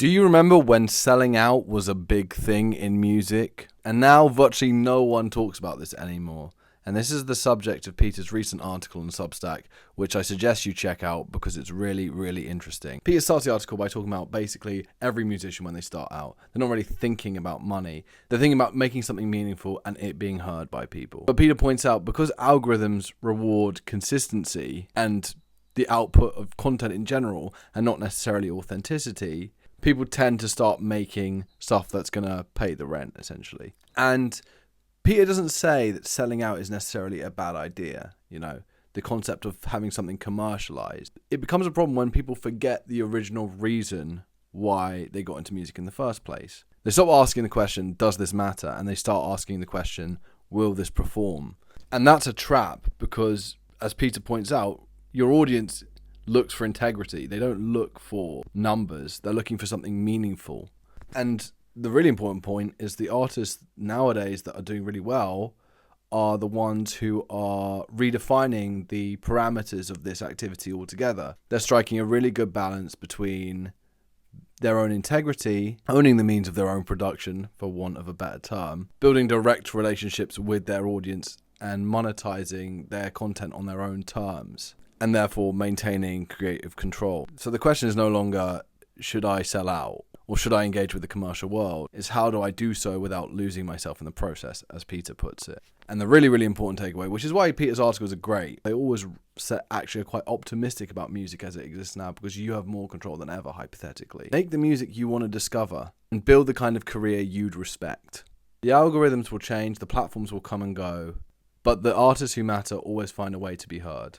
Do you remember when selling out was a big thing in music? And now virtually no one talks about this anymore. And this is the subject of Peter's recent article on Substack, which I suggest you check out because it's really, really interesting. Peter starts the article by talking about basically every musician when they start out. They're not really thinking about money. They're thinking about making something meaningful and it being heard by people. But Peter points out, because algorithms reward consistency and the output of content in general and not necessarily authenticity, people tend to start making stuff that's going to pay the rent, essentially. And Peter doesn't say that selling out is necessarily a bad idea, the concept of having something commercialized. It becomes a problem when people forget the original reason why they got into music in the first place. They stop asking the question, does this matter? And they start asking the question, will this perform? And that's a trap because, as Peter points out, your audience looks for integrity. They don't look for numbers. They're looking for something meaningful. And the really important point is the artists nowadays that are doing really well are the ones who are redefining the parameters of this activity altogether. They're striking a really good balance between their own integrity, owning the means of their own production, for want of a better term, building direct relationships with their audience and monetizing their content on their own terms, and therefore maintaining creative control. So the question is no longer, should I sell out or should I engage with the commercial world? It's how do I do so without losing myself in the process, as Peter puts it. And the really, really important takeaway, which is why Peter's articles are great, they always actually are quite optimistic about music as it exists now because you have more control than ever, hypothetically. Make the music you want to discover and build the kind of career you'd respect. The algorithms will change, the platforms will come and go, but the artists who matter always find a way to be heard.